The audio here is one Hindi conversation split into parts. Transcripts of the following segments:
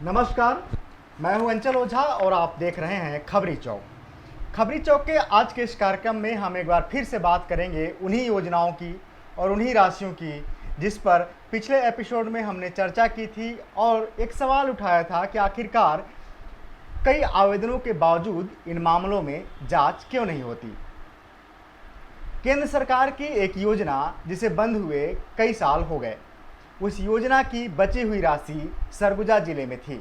नमस्कार। मैं हूं अंचल ओझा और आप देख रहे हैं खबरी चौक। खबरी चौक के आज के इस कार्यक्रम में हम एक बार फिर से बात करेंगे उन्हीं योजनाओं की और उन्हीं राशियों की जिस पर पिछले एपिसोड में हमने चर्चा की थी और एक सवाल उठाया था कि आखिरकार कई आवेदनों के बावजूद इन मामलों में जांच क्यों नहीं होती। केंद्र सरकार की एक योजना जिसे बंद हुए कई साल हो गए, उस योजना की बची हुई राशि सरगुजा जिले में थी।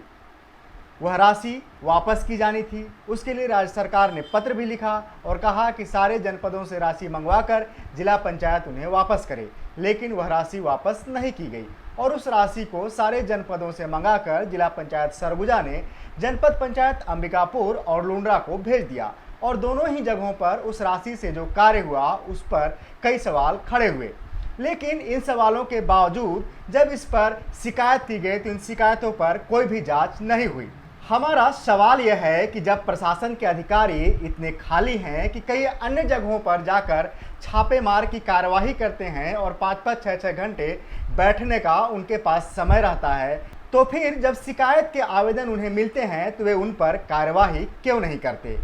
वह राशि वापस की जानी थी। उसके लिए राज्य सरकार ने पत्र भी लिखा और कहा कि सारे जनपदों से राशि मंगवाकर जिला पंचायत उन्हें वापस करे, लेकिन वह राशि वापस नहीं की गई और उस राशि को सारे जनपदों से मंगाकर जिला पंचायत सरगुजा ने जनपद पंचायत अंबिकापुर और लुंड्रा को भेज दिया और दोनों ही जगहों पर उस राशि से जो कार्य हुआ उस पर कई सवाल खड़े हुए। लेकिन इन सवालों के बावजूद जब इस पर शिकायत की गई तो इन शिकायतों पर कोई भी जांच नहीं हुई। हमारा सवाल यह है कि जब प्रशासन के अधिकारी इतने खाली हैं कि कई अन्य जगहों पर जाकर छापेमार की कार्यवाही करते हैं और 5-5, 6-6 घंटे बैठने का उनके पास समय रहता है, तो फिर जब शिकायत के आवेदन उन्हें मिलते हैं तो वे उन पर कार्यवाही क्यों नहीं करते।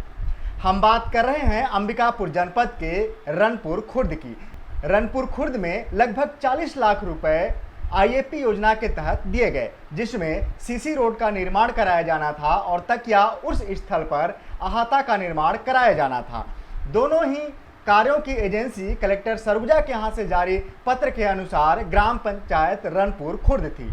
हम बात कर रहे हैं अंबिकापुर जनपद के रनपुर खुर्द की। रनपुर खुर्द में लगभग 40 लाख रुपए आईएपी योजना के तहत दिए गए, जिसमें सीसी रोड का निर्माण कराया जाना था और तकिया उर्स स्थल पर अहाता का निर्माण कराया जाना था। दोनों ही कार्यों की एजेंसी कलेक्टर सरगुजा के यहाँ से जारी पत्र के अनुसार ग्राम पंचायत रनपुर खुर्द थी,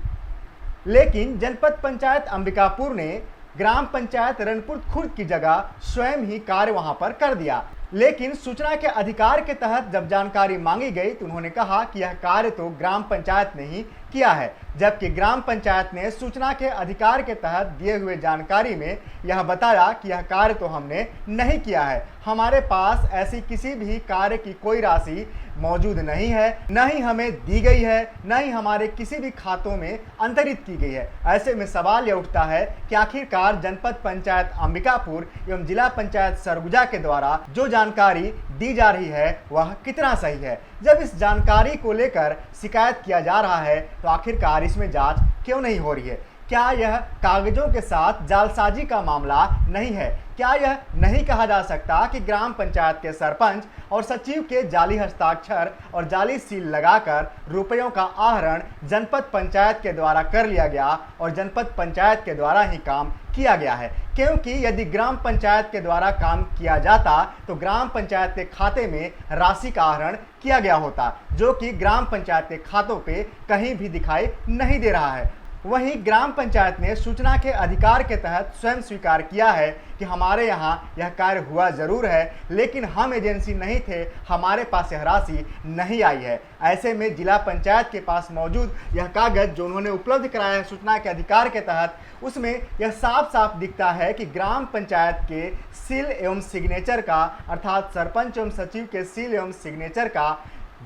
लेकिन जनपद पंचायत अंबिकापुर ने ग्राम पंचायत रनपुर खुर्द की जगह स्वयं ही कार्य वहां पर कर दिया। लेकिन सूचना के अधिकार के तहत जब जानकारी मांगी गई तो उन्होंने कहा कि यह कार्य तो ग्राम पंचायत ने ही किया है, जबकि ग्राम पंचायत ने सूचना के अधिकार के तहत दिए हुए जानकारी में यह बताया कि यह कार्य तो हमने नहीं किया है, हमारे पास ऐसी किसी भी कार्य की कोई राशि मौजूद नहीं है, न ही हमें दी गई है, न ही हमारे किसी भी खातों में अंतरित की गई है। ऐसे में सवाल यह उठता है कि आखिरकार जनपद पंचायत अंबिकापुर एवं जिला पंचायत सरगुजा के द्वारा जो जानकारी दी जा रही है वह कितना सही है। जब इस जानकारी को लेकर शिकायत किया जा रहा है तो आखिरकार इसमें जांच क्यों नहीं हो रही है। क्या यह कागजों के साथ जालसाजी का मामला नहीं है? क्या यह नहीं कहा जा सकता कि ग्राम पंचायत के सरपंच और सचिव के जाली हस्ताक्षर और जाली सील लगाकर रुपयों का आहरण जनपद पंचायत के द्वारा कर लिया गया और जनपद पंचायत के द्वारा ही काम किया गया है? क्योंकि यदि ग्राम पंचायत के द्वारा काम किया जाता तो ग्राम पंचायत के खाते में राशि का आहरण किया गया होता, जो कि ग्राम पंचायत के खातों पे कहीं भी दिखाई नहीं दे रहा है। वहीं ग्राम पंचायत ने सूचना के अधिकार के तहत स्वयं स्वीकार किया है कि हमारे यहाँ यह कार्य हुआ जरूर है, लेकिन हम एजेंसी नहीं थे, हमारे पास यह राशि नहीं आई है। ऐसे में जिला पंचायत के पास मौजूद यह कागज जो उन्होंने उपलब्ध कराया है सूचना के अधिकार के तहत, उसमें यह साफ साफ दिखता है कि ग्राम पंचायत के सील एवं सिग्नेचर का, अर्थात सरपंच एवं सचिव के सील एवं सिग्नेचर का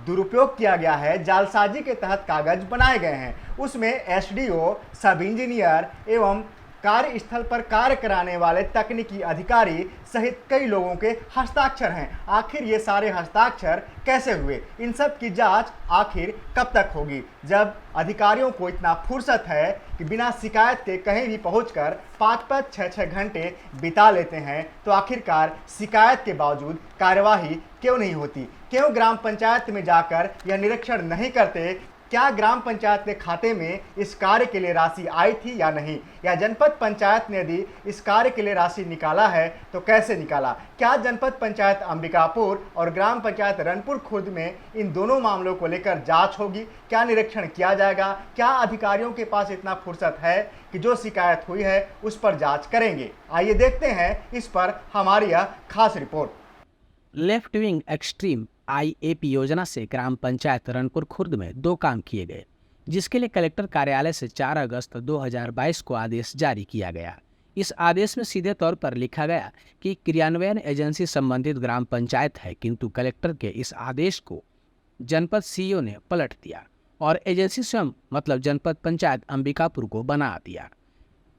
दुरुपयोग किया गया है। जालसाजी के तहत कागज बनाए गए हैं। उसमें एसडीओ, सब इंजीनियर एवं कार्यस्थल पर कार्य कराने वाले तकनीकी अधिकारी सहित कई लोगों के हस्ताक्षर हैं। आखिर ये सारे हस्ताक्षर कैसे हुए? इन सब की जांच आखिर कब तक होगी? जब अधिकारियों को इतना फुर्सत है कि बिना शिकायत के कहीं भी पहुंचकर 5-5, 6-6 घंटे बिता लेते हैं, तो आखिरकार शिकायत के बावजूद कार्यवाही क्यों नहीं होती? क्यों ग्राम पंचायत में जाकर यह निरीक्षण नहीं करते क्या ग्राम पंचायत के खाते में इस कार्य के लिए राशि आई थी या नहीं, या जनपद पंचायत ने यदि इस कार्य के लिए राशि निकाला है तो कैसे निकाला? क्या जनपद पंचायत अंबिकापुर और ग्राम पंचायत रनपुर खुर्द में इन दोनों मामलों को लेकर जांच होगी? क्या निरीक्षण किया जाएगा? क्या अधिकारियों के पास इतना फुर्सत है कि जो शिकायत हुई है उस पर जाँच करेंगे? आइए देखते हैं इस पर हमारी यह खास report. Left wing extreme IAP योजना से ग्राम पंचायत रनपुर खुर्द में 2 काम किए गए, जिसके लिए कलेक्टर कार्यालय से 4 अगस्त 2022 को आदेश जारी किया गया। इस आदेश में सीधे तौर पर लिखा गया कि क्रियान्वयन एजेंसी संबंधित ग्राम पंचायत है, किंतु कलेक्टर के इस आदेश को जनपद सीईओ ने पलट दिया और एजेंसी स्वयं मतलब जनपद पंचायत अंबिकापुर को बना दिया।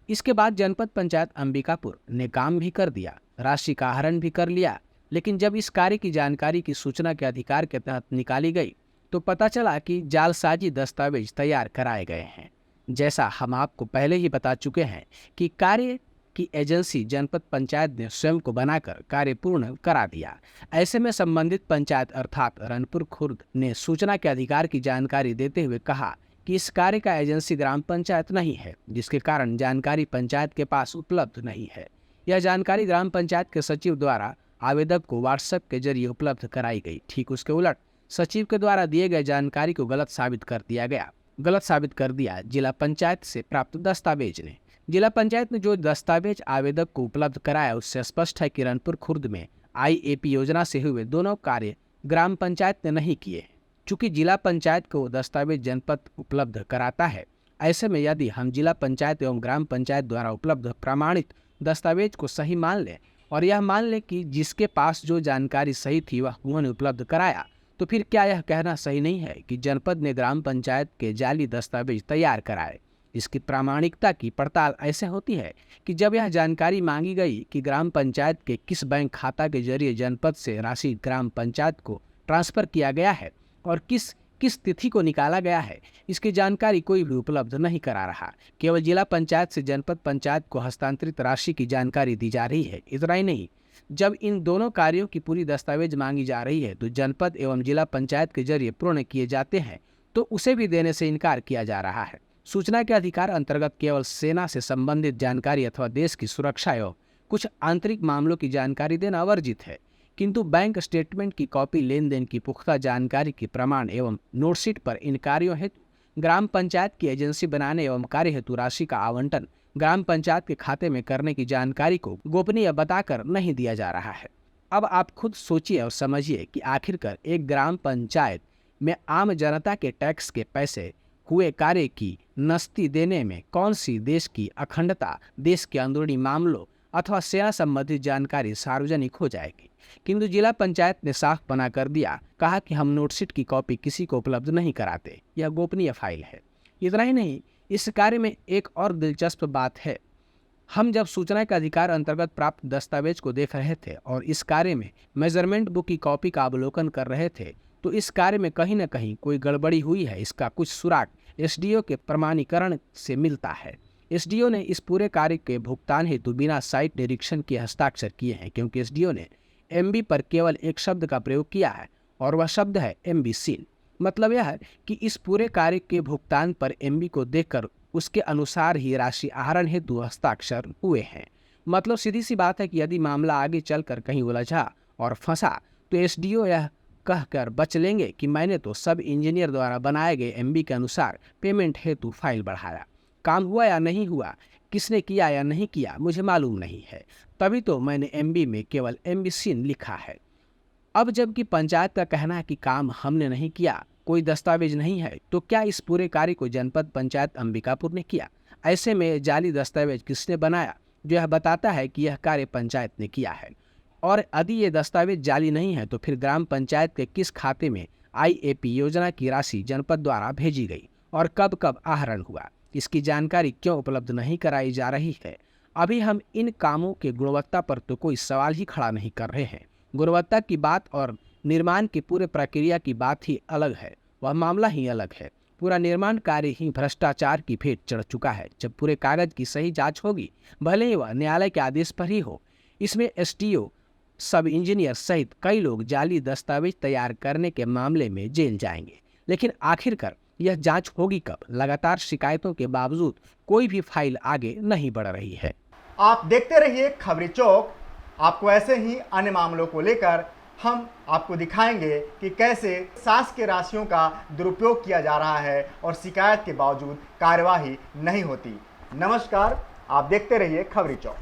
इसके बाद जनपद पंचायत अंबिकापुर ने काम भी कर दिया, राशि का आहरण भी कर लिया, लेकिन जब इस कार्य की जानकारी की सूचना के अधिकार के तहत निकाली गई तो पता चला कि जालसाजी दस्तावेज तैयार कराए गए हैं। जैसा हम आपको पहले ही बता चुके हैं कि कार्य की एजेंसी जनपद पंचायत ने स्वयं को बनाकर कार्य पूर्ण करा दिया। ऐसे में संबंधित पंचायत अर्थात रनपुर खुर्द ने सूचना के अधिकार की जानकारी देते हुए कहा कि इस कार्य का एजेंसी ग्राम पंचायत नहीं है, जिसके कारण जानकारी पंचायत के पास उपलब्ध नहीं है। यह जानकारी ग्राम पंचायत के सचिव द्वारा आवेदक को व्हाट्सएप के जरिए उपलब्ध कराई गई। ठीक उसके उलट सचिव के द्वारा दिए गए जानकारी को गलत साबित कर दिया जिला पंचायत से प्राप्त दस्तावेज ने। जिला पंचायत ने जो दस्तावेज आवेदक को उपलब्ध कराया उससे स्पष्ट है कि रनपुर खुर्द में आईएपी योजना से हुए दोनों कार्य ग्राम पंचायत ने नहीं किए। चूंकि जिला पंचायत को दस्तावेज जनपद उपलब्ध कराता है, ऐसे में यदि हम जिला पंचायत एवं ग्राम पंचायत द्वारा उपलब्ध प्रमाणित दस्तावेज को सही मान लें और यह मान लें कि जिसके पास जो जानकारी सही थी वह उन्होंने उपलब्ध कराया, तो फिर क्या यह कहना सही नहीं है कि जनपद ने ग्राम पंचायत के जाली दस्तावेज तैयार कराए। इसकी प्रामाणिकता की पड़ताल ऐसे होती है कि जब यह जानकारी मांगी गई कि ग्राम पंचायत के किस बैंक खाता के जरिए जनपद से राशि ग्राम पंचायत को ट्रांसफर किया गया है और किस तिथि को निकाला गया है, इसकी जानकारी कोई भी उपलब्ध नहीं करा रहा। केवल जिला पंचायत से जनपद पंचायत को हस्तांतरित राशि की जानकारी दी जा रही है। इतना ही नहीं, जब इन दोनों कार्यों की पूरी दस्तावेज मांगी जा रही है तो जनपद एवं जिला पंचायत के जरिए पूर्ण किए जाते हैं तो उसे भी देने से इनकार किया जा रहा है। सूचना के अधिकार अंतर्गत केवल सेना से संबंधित जानकारी अथवा देश की सुरक्षा एवं कुछ आंतरिक मामलों की जानकारी देना वर्जित है, किंतु बैंक स्टेटमेंट की कॉपी, लेन देन की पुख्ता जानकारी की प्रमाण एवं नोटशीट पर इन कार्यों हेतु ग्राम पंचायत की एजेंसी बनाने एवं कार्य हेतु राशि का आवंटन ग्राम पंचायत के खाते में करने की जानकारी को गोपनीय बताकर नहीं दिया जा रहा है। अब आप खुद सोचिए और समझिए कि आखिरकार एक ग्राम पंचायत में आम जनता के टैक्स के पैसे हुए कार्य की नस्ती देने में कौन सी देश की अखंडता, देश के अंदरूनी मामलों अथवा सेना संबंधित जानकारी सार्वजनिक हो जाएगी। किंतु जिला पंचायत ने साफ मना कर दिया, कहा कि हम नोटशीट की कॉपी किसी को उपलब्ध नहीं कराते, यह गोपनीय फाइल है। इतना ही नहीं, इस कार्य में एक और दिलचस्प बात है। हम जब सूचना के अधिकार अंतर्गत प्राप्त दस्तावेज को देख रहे थे और इस कार्य में मेजरमेंट बुक की कॉपी का अवलोकन कर रहे थे तो इस कार्य में कहीं न कहीं कोई गड़बड़ी हुई है, इसका कुछ सुराग एसडीओ के प्रमाणीकरण से मिलता है। एसडीओ ने इस पूरे कार्य के भुगतान हेतु बिना साइट निरीक्षण के हस्ताक्षर किए हैं, क्योंकि एसडीओ ने एमबी पर केवल एक शब्द का प्रयोग किया है और वह शब्द है एमबी सील। मतलब यह है कि इस पूरे कार्य के भुगतान पर एमबी को देखकर उसके अनुसार ही राशि आहरण हेतु हस्ताक्षर हुए हैं। मतलब सीधी सी बात है कि यदि मामला आगे चलकर कहीं उलझा और फंसा तो एसडीओ यह कहकर बच लेंगे कि मैंने तो सब इंजीनियर द्वारा बनाए गए एमबी के अनुसार पेमेंट हेतु फाइल बढ़ाया। काम हुआ या नहीं हुआ, किसने किया या नहीं किया, मुझे मालूम नहीं है, तभी तो मैंने एमबी में केवल एमबी सीन लिखा है। अब जबकि पंचायत का कहना है कि काम हमने नहीं किया, कोई दस्तावेज नहीं है, तो क्या इस पूरे कार्य को जनपद पंचायत अंबिकापुर ने किया? ऐसे में जाली दस्तावेज किसने बनाया जो यह बताता है कि यह कार्य पंचायत ने किया है? और यदि ये दस्तावेज जाली नहीं है तो फिर ग्राम पंचायत के किस खाते में आईएपी योजना की राशि जनपद द्वारा भेजी गई और कब कब आहरण हुआ, इसकी जानकारी क्यों उपलब्ध नहीं कराई जा रही है? अभी हम इन कामों के गुणवत्ता पर तो कोई सवाल ही खड़ा नहीं कर रहे हैं। गुणवत्ता की बात और निर्माण की पूरे प्रक्रिया की बात ही अलग है, वह मामला ही अलग है। पूरा निर्माण कार्य ही भ्रष्टाचार की भेंट चढ़ चुका है। जब पूरे कागज की सही जांच होगी, भले ही वह न्यायालय के आदेश पर ही हो, इसमें एसडीओ, सब इंजीनियर सहित कई लोग जाली दस्तावेज तैयार करने के मामले में जेल जाएंगे। लेकिन आखिरकार यह जांच होगी कब? लगातार शिकायतों के बावजूद कोई भी फाइल आगे नहीं बढ़ रही है। आप देखते रहिए खबरी चौक। आपको ऐसे ही अन्य मामलों को लेकर हम आपको दिखाएंगे कि कैसे शासकीय राशियों का दुरुपयोग किया जा रहा है और शिकायत के बावजूद कार्यवाही नहीं होती। नमस्कार, आप देखते रहिए खबरी चौक।